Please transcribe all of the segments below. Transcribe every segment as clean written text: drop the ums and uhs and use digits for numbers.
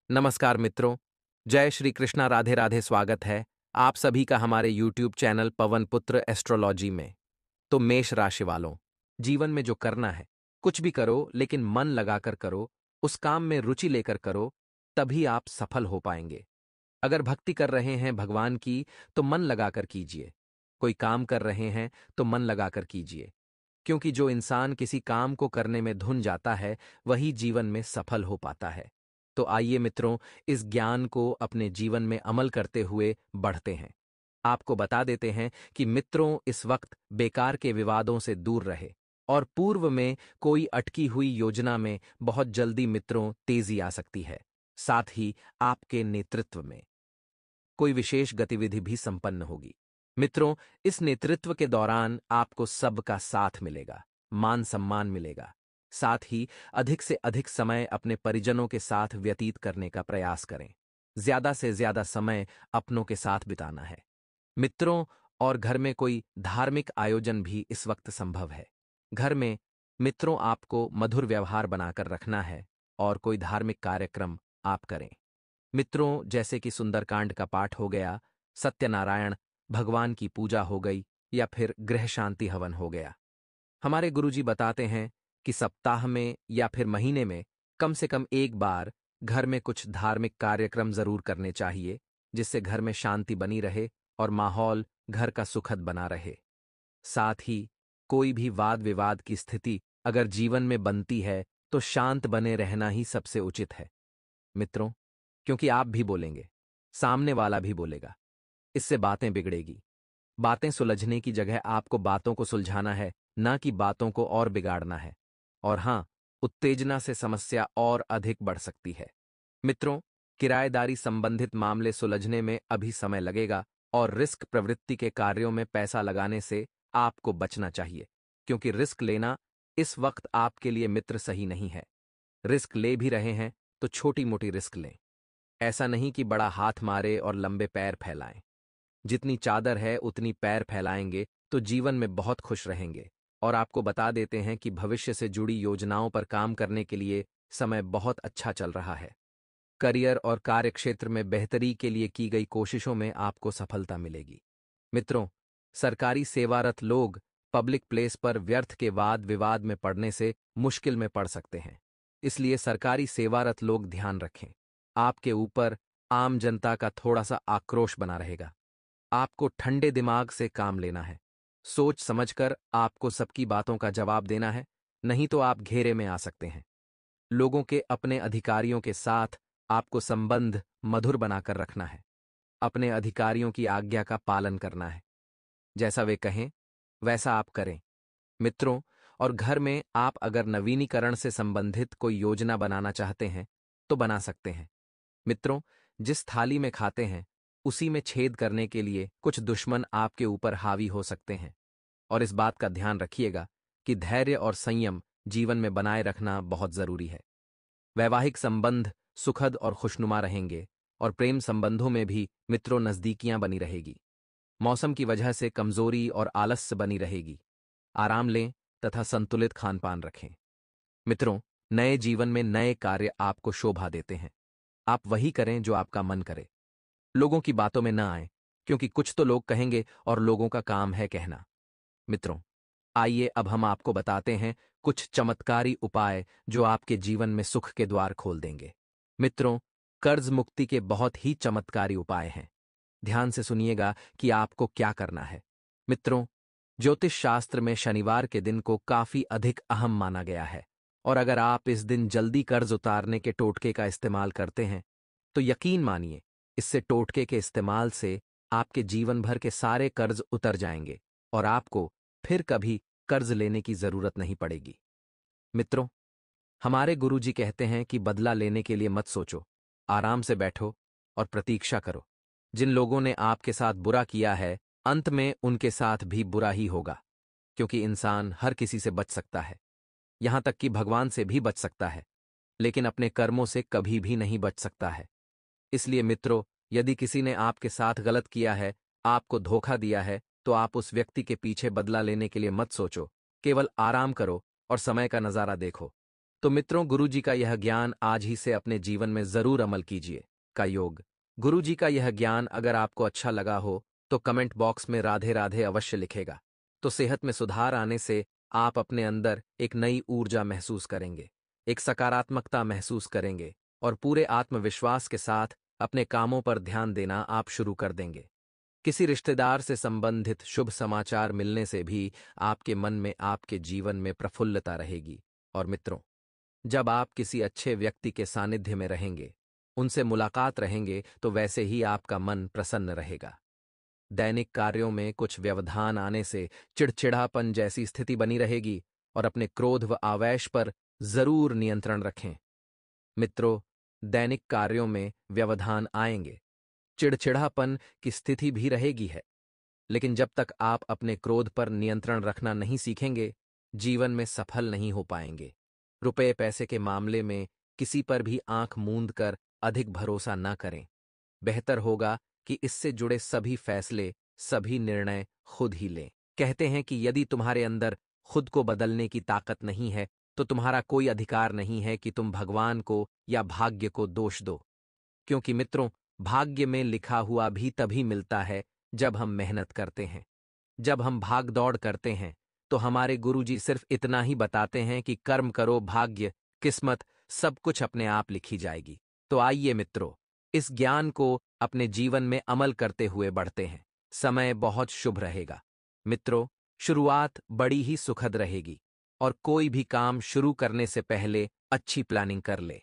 नमस्कार मित्रों, जय श्री कृष्णा राधे राधे स्वागत है आप सभी का हमारे YouTube चैनल पवन पुत्र एस्ट्रोलॉजी में। तो मेष राशि वालों, जीवन में जो करना है, कुछ भी करो लेकिन मन लगाकर करो, उस काम में रुचि लेकर करो, तभी आप सफल हो पाएंगे। अगर भक्ति कर रहे हैं भगवान की, तो मन लगाकर कीजिए। कोई काम कर रहे हैं, तो मन लगाकर कीजिए। क्योंकि जो इंसान किसी काम को करने में धुन जाता है, वही जीवन में सफल हो पाता है। तो आइए मित्रों, इस ज्ञान को अपने जीवन में अमल करते हुए बढ़ते हैं। आपको बता देते हैं कि मित्रों, इस वक्त बेकार के विवादों से दूर रहे और पूर्व में कोई अटकी हुई योजना में बहुत जल्दी मित्रों तेजी आ सकती है। साथ ही आपके नेतृत्व में कोई विशेष गतिविधि भी संपन्न होगी। मित्रों, इस नेतृत्व के दौरान आपको सबका साथ मिलेगा, मान सम्मान मिलेगा। साथ ही अधिक से अधिक समय अपने परिजनों के साथ व्यतीत करने का प्रयास करें। ज्यादा से ज्यादा समय अपनों के साथ बिताना है। मित्रों, और घर में कोई धार्मिक आयोजन भी इस वक्त संभव है। घर में मित्रों आपको मधुर व्यवहार बनाकर रखना है और कोई धार्मिक कार्यक्रम आप करें। मित्रों, जैसे कि सुंदरकांड का पाठ हो गया, सत्यनारायण भगवान की पूजा हो गई या फिर गृह शांति हवन हो गया। हमारे गुरुजी बताते हैं कि सप्ताह में या फिर महीने में कम से कम एक बार घर में कुछ धार्मिक कार्यक्रम जरूर करने चाहिए, जिससे घर में शांति बनी रहे और माहौल घर का सुखद बना रहे। साथ ही कोई भी वाद विवाद की स्थिति अगर जीवन में बनती है, तो शांत बने रहना ही सबसे उचित है। मित्रों, क्योंकि आप भी बोलेंगे, सामने वाला भी बोलेगा, इससे बातें बिगड़ेगी। बातें सुलझने की जगह आपको बातों को सुलझाना है, ना कि बातों को और बिगाड़ना है। और हां, उत्तेजना से समस्या और अधिक बढ़ सकती है। मित्रों, किराएदारी संबंधित मामले सुलझने में अभी समय लगेगा और रिस्क प्रवृत्ति के कार्यों में पैसा लगाने से आपको बचना चाहिए, क्योंकि रिस्क लेना इस वक्त आपके लिए मित्र सही नहीं है। रिस्क ले भी रहे हैं तो छोटी मोटी रिस्क लें। ऐसा नहीं कि बड़ा हाथ मारे और लंबे पैर फैलाएं। जितनी चादर है उतनी पैर फैलाएंगे तो जीवन में बहुत खुश रहेंगे। और आपको बता देते हैं कि भविष्य से जुड़ी योजनाओं पर काम करने के लिए समय बहुत अच्छा चल रहा है। करियर और कार्यक्षेत्र में बेहतरी के लिए की गई कोशिशों में आपको सफलता मिलेगी। मित्रों, सरकारी सेवारत लोग पब्लिक प्लेस पर व्यर्थ के वाद विवाद में पड़ने से मुश्किल में पड़ सकते हैं। इसलिए सरकारी सेवारत लोग ध्यान रखें। आपके ऊपर आम जनता का थोड़ा सा आक्रोश बना रहेगा। आपको ठंडे दिमाग से काम लेना है। सोच समझकर आपको सबकी बातों का जवाब देना है, नहीं तो आप घेरे में आ सकते हैं। लोगों के अपने अधिकारियों के साथ आपको संबंध मधुर बनाकर रखना है। अपने अधिकारियों की आज्ञा का पालन करना है। जैसा वे कहें वैसा आप करें। मित्रों, और घर में आप अगर नवीनीकरण से संबंधित कोई योजना बनाना चाहते हैं तो बना सकते हैं। मित्रों, जिस थाली में खाते हैं उसी में छेद करने के लिए कुछ दुश्मन आपके ऊपर हावी हो सकते हैं। और इस बात का ध्यान रखिएगा कि धैर्य और संयम जीवन में बनाए रखना बहुत जरूरी है। वैवाहिक संबंध सुखद और खुशनुमा रहेंगे और प्रेम संबंधों में भी मित्रों नजदीकियां बनी रहेगी। मौसम की वजह से कमजोरी और आलस्य बनी रहेगी। आराम लें तथा संतुलित खानपान रखें। मित्रों, नए जीवन में नए कार्य आपको शोभा देते हैं। आप वही करें जो आपका मन करे। लोगों की बातों में न आए, क्योंकि कुछ तो लोग कहेंगे और लोगों का काम है कहना। मित्रों, आइए अब हम आपको बताते हैं कुछ चमत्कारी उपाय जो आपके जीवन में सुख के द्वार खोल देंगे। मित्रों, कर्ज मुक्ति के बहुत ही चमत्कारी उपाय हैं। ध्यान से सुनिएगा कि आपको क्या करना है। मित्रों, ज्योतिष शास्त्र में शनिवार के दिन को काफी अधिक अहम माना गया है, और अगर आप इस दिन जल्दी कर्ज उतारने के टोटके का इस्तेमाल करते हैं तो यकीन मानिए, इससे टोटके के इस्तेमाल से आपके जीवन भर के सारे कर्ज उतर जाएंगे और आपको फिर कभी कर्ज लेने की जरूरत नहीं पड़ेगी। मित्रों, हमारे गुरुजी कहते हैं कि बदला लेने के लिए मत सोचो, आराम से बैठो और प्रतीक्षा करो। जिन लोगों ने आपके साथ बुरा किया है, अंत में उनके साथ भी बुरा ही होगा, क्योंकि इंसान हर किसी से बच सकता है, यहां तक कि भगवान से भी बच सकता है, लेकिन अपने कर्मों से कभी भी नहीं बच सकता है। इसलिए मित्रों, यदि किसी ने आपके साथ गलत किया है, आपको धोखा दिया है, तो आप उस व्यक्ति के पीछे बदला लेने के लिए मत सोचो। केवल आराम करो और समय का नजारा देखो। तो मित्रों, गुरु जी का यह ज्ञान आज ही से अपने जीवन में जरूर अमल कीजिए। का योग। गुरु जी का यह ज्ञान अगर आपको अच्छा लगा हो तो कमेंट बॉक्स में राधे राधे अवश्य लिखेगा। तो सेहत में सुधार आने से आप अपने अंदर एक नई ऊर्जा महसूस करेंगे, एक सकारात्मकता महसूस करेंगे और पूरे आत्मविश्वास के साथ अपने कामों पर ध्यान देना आप शुरू कर देंगे। किसी रिश्तेदार से संबंधित शुभ समाचार मिलने से भी आपके मन में, आपके जीवन में प्रफुल्लता रहेगी। और मित्रों, जब आप किसी अच्छे व्यक्ति के सानिध्य में रहेंगे, उनसे मुलाकात रहेंगे, तो वैसे ही आपका मन प्रसन्न रहेगा। दैनिक कार्यों में कुछ व्यवधान आने से चिड़चिड़ापन जैसी स्थिति बनी रहेगी और अपने क्रोध व आवेश पर जरूर नियंत्रण रखें। मित्रों, दैनिक कार्यों में व्यवधान आएंगे, चिड़चिड़ापन की स्थिति भी रहेगी है, लेकिन जब तक आप अपने क्रोध पर नियंत्रण रखना नहीं सीखेंगे, जीवन में सफल नहीं हो पाएंगे। रुपए पैसे के मामले में किसी पर भी आंख मूंद कर अधिक भरोसा न करें। बेहतर होगा कि इससे जुड़े सभी फैसले, सभी निर्णय खुद ही लें। कहते हैं कि यदि तुम्हारे अंदर खुद को बदलने की ताकत नहीं है, तो तुम्हारा कोई अधिकार नहीं है कि तुम भगवान को या भाग्य को दोष दो। क्योंकि मित्रों, भाग्य में लिखा हुआ भी तभी मिलता है जब हम मेहनत करते हैं। जब हम भाग दौड़ करते हैं तो हमारे गुरुजी सिर्फ इतना ही बताते हैं कि कर्म करो, भाग्य, किस्मत सब कुछ अपने आप लिखी जाएगी। तो आइए मित्रों, इस ज्ञान को अपने जीवन में अमल करते हुए बढ़ते हैं। समय बहुत शुभ रहेगा। मित्रों, शुरुआत बड़ी ही सुखद रहेगी और कोई भी काम शुरू करने से पहले अच्छी प्लानिंग कर ले,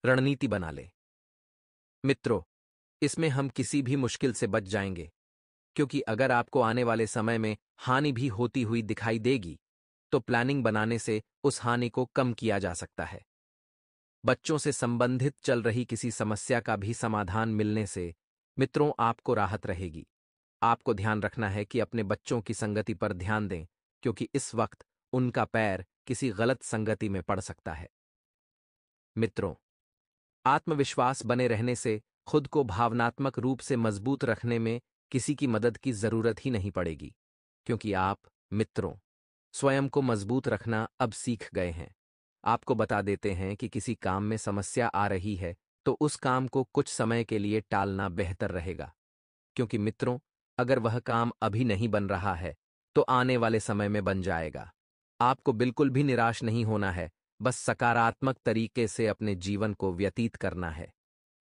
रणनीति बना ले। मित्रों, इसमें हम किसी भी मुश्किल से बच जाएंगे, क्योंकि अगर आपको आने वाले समय में हानि भी होती हुई दिखाई देगी, तो प्लानिंग बनाने से उस हानि को कम किया जा सकता है। बच्चों से संबंधित चल रही किसी समस्या का भी समाधान मिलने से मित्रों आपको राहत रहेगी। आपको ध्यान रखना है कि अपने बच्चों की संगति पर ध्यान दें, क्योंकि इस वक्त उनका पैर किसी गलत संगति में पड़ सकता है। मित्रों, आत्मविश्वास बने रहने से खुद को भावनात्मक रूप से मजबूत रखने में किसी की मदद की जरूरत ही नहीं पड़ेगी, क्योंकि आप मित्रों स्वयं को मजबूत रखना अब सीख गए हैं। आपको बता देते हैं कि किसी काम में समस्या आ रही है तो उस काम को कुछ समय के लिए टालना बेहतर रहेगा, क्योंकि मित्रों अगर वह काम अभी नहीं बन रहा है तो आने वाले समय में बन जाएगा। आपको बिल्कुल भी निराश नहीं होना है, बस सकारात्मक तरीके से अपने जीवन को व्यतीत करना है।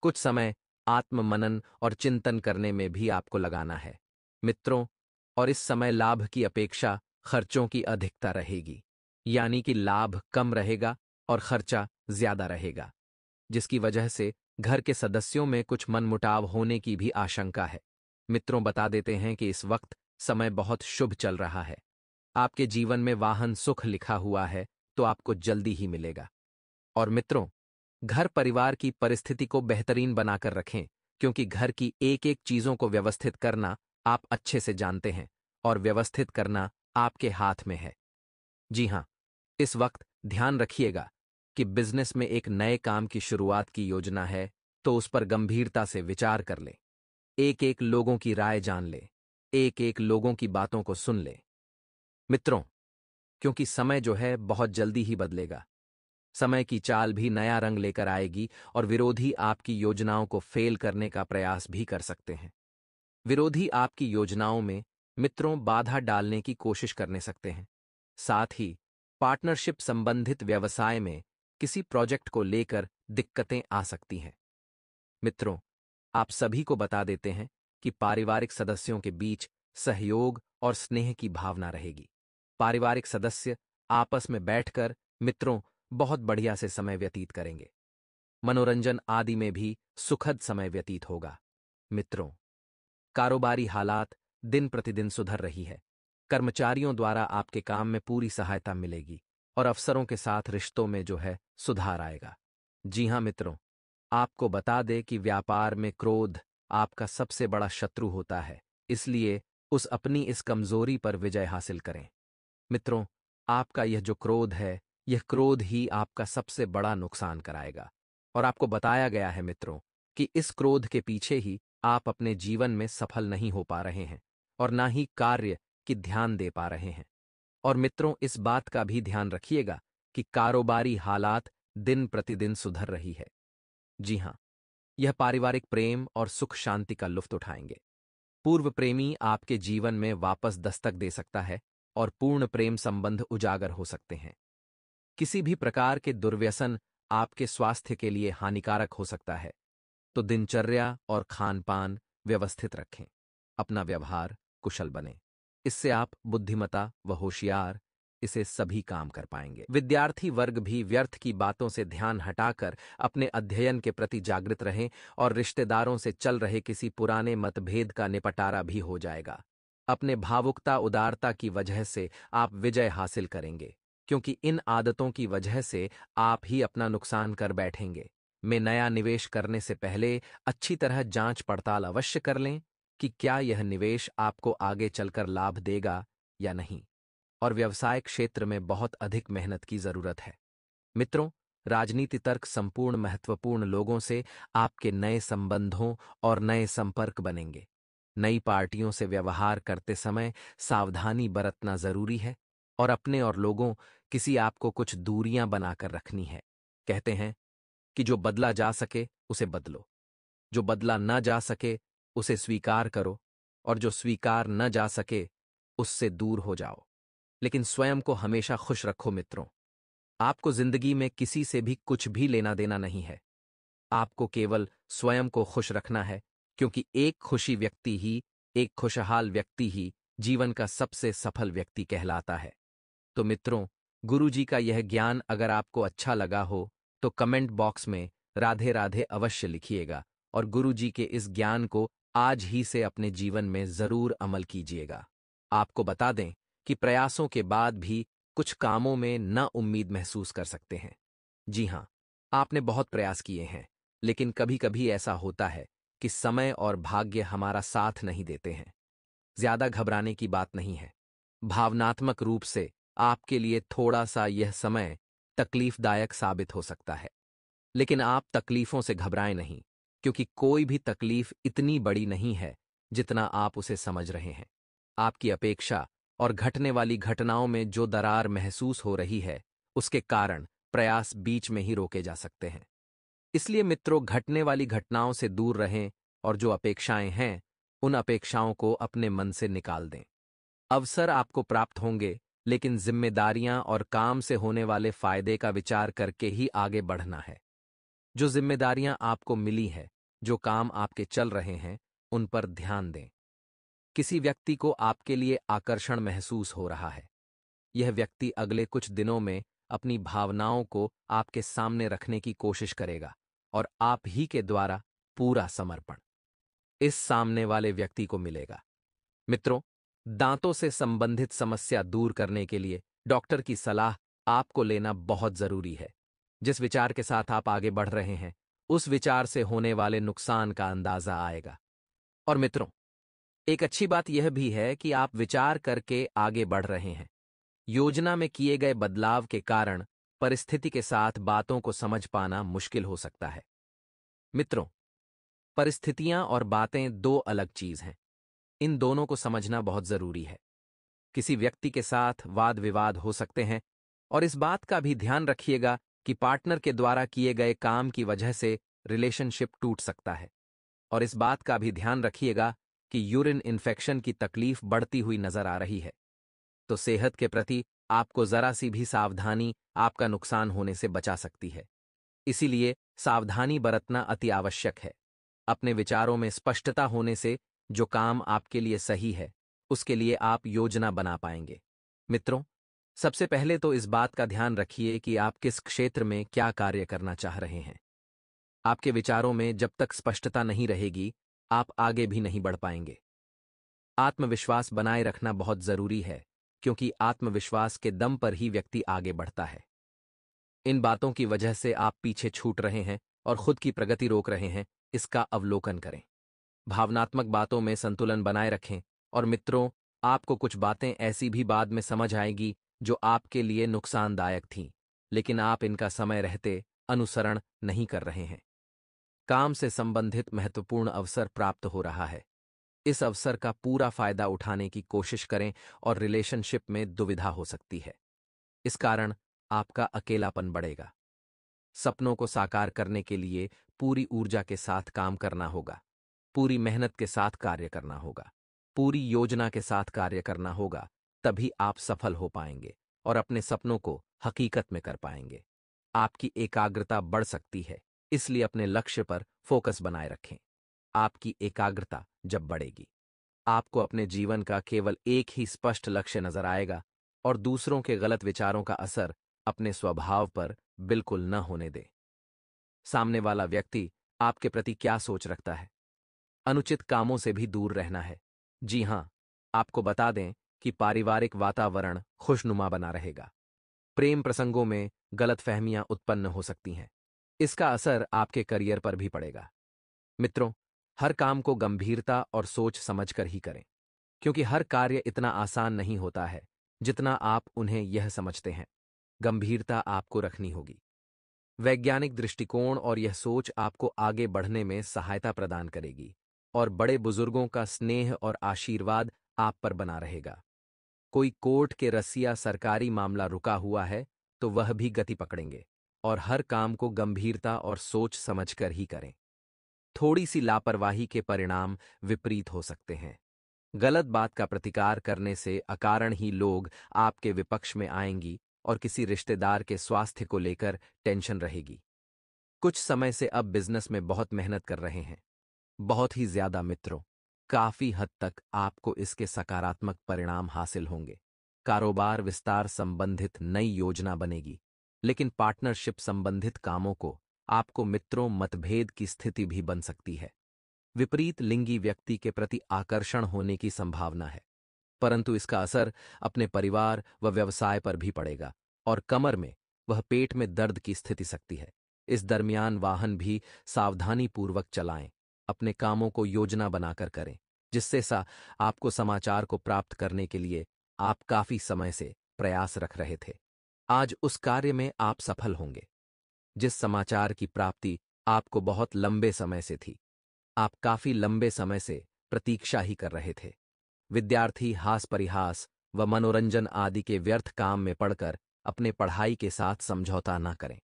कुछ समय आत्ममनन और चिंतन करने में भी आपको लगाना है मित्रों, और इस समय लाभ की अपेक्षा खर्चों की अधिकता रहेगी, यानी कि लाभ कम रहेगा और खर्चा ज्यादा रहेगा, जिसकी वजह से घर के सदस्यों में कुछ मनमुटाव होने की भी आशंका है। मित्रों, बता देते हैं कि इस वक्त समय बहुत शुभ चल रहा है। आपके जीवन में वाहन सुख लिखा हुआ है तो आपको जल्दी ही मिलेगा। और मित्रों, घर परिवार की परिस्थिति को बेहतरीन बनाकर रखें, क्योंकि घर की एक एक चीजों को व्यवस्थित करना आप अच्छे से जानते हैं और व्यवस्थित करना आपके हाथ में है। जी हां, इस वक्त ध्यान रखिएगा कि बिजनेस में एक नए काम की शुरुआत की योजना है तो उस पर गंभीरता से विचार कर ले। एक एक लोगों की राय जान ले, एक एक लोगों की बातों को सुन ले। मित्रों, क्योंकि समय जो है बहुत जल्दी ही बदलेगा। समय की चाल भी नया रंग लेकर आएगी और विरोधी आपकी योजनाओं को फेल करने का प्रयास भी कर सकते हैं। विरोधी आपकी योजनाओं में मित्रों बाधा डालने की कोशिश करने सकते हैं। साथ ही पार्टनरशिप संबंधित व्यवसाय में किसी प्रोजेक्ट को लेकर दिक्कतें आ सकती हैं। मित्रों, आप सभी को बता देते हैं कि पारिवारिक सदस्यों के बीच सहयोग और स्नेह की भावना रहेगी। पारिवारिक सदस्य आपस में बैठकर मित्रों बहुत बढ़िया से समय व्यतीत करेंगे। मनोरंजन आदि में भी सुखद समय व्यतीत होगा। मित्रों, कारोबारी हालात दिन प्रतिदिन सुधर रही है। कर्मचारियों द्वारा आपके काम में पूरी सहायता मिलेगी और अफसरों के साथ रिश्तों में जो है सुधार आएगा। जी हां मित्रों, आपको बता दे कि व्यापार में क्रोध आपका सबसे बड़ा शत्रु होता है, इसलिए उस अपनी इस कमजोरी पर विजय हासिल करें। मित्रों, आपका यह जो क्रोध है, यह क्रोध ही आपका सबसे बड़ा नुकसान कराएगा। और आपको बताया गया है मित्रों कि इस क्रोध के पीछे ही आप अपने जीवन में सफल नहीं हो पा रहे हैं और ना ही कार्य की ध्यान दे पा रहे हैं। और मित्रों, इस बात का भी ध्यान रखिएगा कि कारोबारी हालात दिन प्रतिदिन सुधर रही है। जी हां, यह पारिवारिक प्रेम और सुख शांति का लुफ्त उठाएंगे। पूर्व प्रेमी आपके जीवन में वापस दस्तक दे सकता है और पूर्ण प्रेम संबंध उजागर हो सकते हैं। किसी भी प्रकार के दुर्व्यसन आपके स्वास्थ्य के लिए हानिकारक हो सकता है, तो दिनचर्या और खान-पान व्यवस्थित रखें। अपना व्यवहार कुशल बने। इससे आप बुद्धिमता व होशियार इसे सभी काम कर पाएंगे। विद्यार्थी वर्ग भी व्यर्थ की बातों से ध्यान हटाकर अपने अध्ययन के प्रति जागृत रहें और रिश्तेदारों से चल रहे किसी पुराने मतभेद का निपटारा भी हो जाएगा। अपने भावुकता उदारता की वजह से आप विजय हासिल करेंगे, क्योंकि इन आदतों की वजह से आप ही अपना नुकसान कर बैठेंगे। में नया निवेश करने से पहले अच्छी तरह जांच पड़ताल अवश्य कर लें कि क्या यह निवेश आपको आगे चलकर लाभ देगा या नहीं, और व्यवसाय क्षेत्र में बहुत अधिक मेहनत की जरूरत है। मित्रों, राजनीति तर्क संपूर्ण महत्वपूर्ण लोगों से आपके नए संबंधों और नए संपर्क बनेंगे। नई पार्टियों से व्यवहार करते समय सावधानी बरतना जरूरी है और अपने और लोगों किसी आपको कुछ दूरियां बनाकर रखनी है। कहते हैं कि जो बदला जा सके उसे बदलो, जो बदला न जा सके उसे स्वीकार करो, और जो स्वीकार न जा सके उससे दूर हो जाओ। लेकिन स्वयं को हमेशा खुश रखो मित्रों। आपको जिंदगी में किसी से भी कुछ भी लेना देना नहीं है। आपको केवल स्वयं को खुश रखना है, क्योंकि एक खुशहाल व्यक्ति ही जीवन का सबसे सफल व्यक्ति कहलाता है। तो मित्रों, गुरुजी का यह ज्ञान अगर आपको अच्छा लगा हो तो कमेंट बॉक्स में राधे राधे अवश्य लिखिएगा और गुरुजी के इस ज्ञान को आज ही से अपने जीवन में जरूर अमल कीजिएगा। आपको बता दें कि प्रयासों के बाद भी कुछ कामों में ना उम्मीद महसूस कर सकते हैं। जी हां, आपने बहुत प्रयास किए हैं, लेकिन कभी-कभी ऐसा होता है कि समय और भाग्य हमारा साथ नहीं देते हैं। ज्यादा घबराने की बात नहीं है। भावनात्मक रूप से आपके लिए थोड़ा सा यह समय तकलीफदायक साबित हो सकता है, लेकिन आप तकलीफों से घबराएं नहीं, क्योंकि कोई भी तकलीफ इतनी बड़ी नहीं है जितना आप उसे समझ रहे हैं। आपकी अपेक्षा और घटने वाली घटनाओं में जो दरार महसूस हो रही है, उसके कारण प्रयास बीच में ही रोके जा सकते हैं। इसलिए मित्रों, घटने वाली घटनाओं से दूर रहें और जो अपेक्षाएं हैं, उन अपेक्षाओं को अपने मन से निकाल दें। अवसर आपको प्राप्त होंगे, लेकिन जिम्मेदारियां और काम से होने वाले फायदे का विचार करके ही आगे बढ़ना है। जो जिम्मेदारियां आपको मिली है, जो काम आपके चल रहे हैं, उन पर ध्यान दें। किसी व्यक्ति को आपके लिए आकर्षण महसूस हो रहा है। यह व्यक्ति अगले कुछ दिनों में अपनी भावनाओं को आपके सामने रखने की कोशिश करेगा और आप ही के द्वारा पूरा समर्पण इस सामने वाले व्यक्ति को मिलेगा। मित्रों, दांतों से संबंधित समस्या दूर करने के लिए डॉक्टर की सलाह आपको लेना बहुत जरूरी है। जिस विचार के साथ आप आगे बढ़ रहे हैं, उस विचार से होने वाले नुकसान का अंदाजा आएगा। और मित्रों, एक अच्छी बात यह भी है कि आप विचार करके आगे बढ़ रहे हैं। योजना में किए गए बदलाव के कारण परिस्थिति के साथ बातों को समझ पाना मुश्किल हो सकता है। मित्रों, परिस्थितियां और बातें दो अलग चीज हैं। इन दोनों को समझना बहुत जरूरी है। किसी व्यक्ति के साथ वाद विवाद हो सकते हैं, और इस बात का भी ध्यान रखिएगा कि पार्टनर के द्वारा किए गए काम की वजह से रिलेशनशिप टूट सकता है। और इस बात का भी ध्यान रखिएगा कि यूरिन इन्फेक्शन की तकलीफ बढ़ती हुई नजर आ रही है, तो सेहत के प्रति आपको जरा सी भी सावधानी आपका नुकसान होने से बचा सकती है। इसीलिए सावधानी बरतना अति आवश्यक है। अपने विचारों में स्पष्टता होने से जो काम आपके लिए सही है, उसके लिए आप योजना बना पाएंगे। मित्रों, सबसे पहले तो इस बात का ध्यान रखिए कि आप किस क्षेत्र में क्या कार्य करना चाह रहे हैं। आपके विचारों में जब तक स्पष्टता नहीं रहेगी, आप आगे भी नहीं बढ़ पाएंगे। आत्मविश्वास बनाए रखना बहुत जरूरी है, क्योंकि आत्मविश्वास के दम पर ही व्यक्ति आगे बढ़ता है। इन बातों की वजह से आप पीछे छूट रहे हैं और खुद की प्रगति रोक रहे हैं, इसका अवलोकन करें। भावनात्मक बातों में संतुलन बनाए रखें। और मित्रों, आपको कुछ बातें ऐसी भी बाद में समझ आएगी जो आपके लिए नुकसानदायक थीं, लेकिन आप इनका समय रहते अनुसरण नहीं कर रहे हैं। काम से संबंधित महत्वपूर्ण अवसर प्राप्त हो रहा है। इस अवसर का पूरा फायदा उठाने की कोशिश करें और रिलेशनशिप में दुविधा हो सकती है। इस कारण आपका अकेलापन बढ़ेगा। सपनों को साकार करने के लिए पूरी ऊर्जा के साथ काम करना होगा, पूरी मेहनत के साथ कार्य करना होगा, पूरी योजना के साथ कार्य करना होगा, तभी आप सफल हो पाएंगे और अपने सपनों को हकीकत में कर पाएंगे। आपकी एकाग्रता बढ़ सकती है, इसलिए अपने लक्ष्य पर फोकस बनाए रखें। आपकी एकाग्रता जब बढ़ेगी, आपको अपने जीवन का केवल एक ही स्पष्ट लक्ष्य नजर आएगा और दूसरों के गलत विचारों का असर अपने स्वभाव पर बिल्कुल न होने दे। सामने वाला व्यक्ति आपके प्रति क्या सोच रखता है, अनुचित कामों से भी दूर रहना है। जी हां, आपको बता दें कि पारिवारिक वातावरण खुशनुमा बना रहेगा। प्रेम प्रसंगों में गलतफहमियां उत्पन्न हो सकती हैं। इसका असर आपके करियर पर भी पड़ेगा। मित्रों, हर काम को गंभीरता और सोच समझकर ही करें, क्योंकि हर कार्य इतना आसान नहीं होता है जितना आप उन्हें यह समझते हैं। गंभीरता आपको रखनी होगी। वैज्ञानिक दृष्टिकोण और यह सोच आपको आगे बढ़ने में सहायता प्रदान करेगी और बड़े बुजुर्गों का स्नेह और आशीर्वाद आप पर बना रहेगा। कोई कोर्ट के रस्सिया सरकारी मामला रुका हुआ है तो वह भी गति पकड़ेंगे और हर काम को गंभीरता और सोच समझकर ही करें। थोड़ी सी लापरवाही के परिणाम विपरीत हो सकते हैं। गलत बात का प्रतिकार करने से अकारण ही लोग आपके विपक्ष में आएंगी और किसी रिश्तेदार के स्वास्थ्य को लेकर टेंशन रहेगी। कुछ समय से अब बिजनेस में बहुत मेहनत कर रहे हैं, बहुत ही ज्यादा मित्रों। काफी हद तक आपको इसके सकारात्मक परिणाम हासिल होंगे। कारोबार विस्तार संबंधित नई योजना बनेगी, लेकिन पार्टनरशिप संबंधित कामों को आपको मित्रों मतभेद की स्थिति भी बन सकती है। विपरीत लिंगी व्यक्ति के प्रति आकर्षण होने की संभावना है, परंतु इसका असर अपने परिवार व व्यवसाय पर भी पड़ेगा और कमर में वह पेट में दर्द की स्थिति सकती है। इस दरमियान वाहन भी सावधानीपूर्वक चलाएं, अपने कामों को योजना बनाकर करें, जिससे आपको समाचार को प्राप्त करने के लिए आप काफी समय से प्रयास रख रहे थे। आज उस कार्य में आप सफल होंगे जिस समाचार की प्राप्ति आपको बहुत लंबे समय से थी। आप काफी लंबे समय से प्रतीक्षा ही कर रहे थे। विद्यार्थी हास परिहास व मनोरंजन आदि के व्यर्थ काम में पड़कर अपने पढ़ाई के साथ समझौता न करें।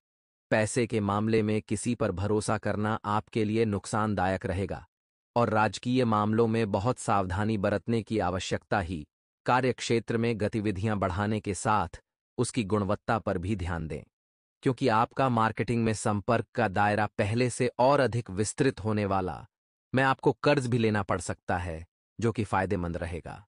पैसे के मामले में किसी पर भरोसा करना आपके लिए नुकसानदायक रहेगा और राजकीय मामलों में बहुत सावधानी बरतने की आवश्यकता ही कार्यक्षेत्र में गतिविधियां बढ़ाने के साथ उसकी गुणवत्ता पर भी ध्यान दें, क्योंकि आपका मार्केटिंग में संपर्क का दायरा पहले से और अधिक विस्तृत होने वाला। मैं आपको कर्ज भी लेना पड़ सकता है, जो कि फायदेमंद रहेगा।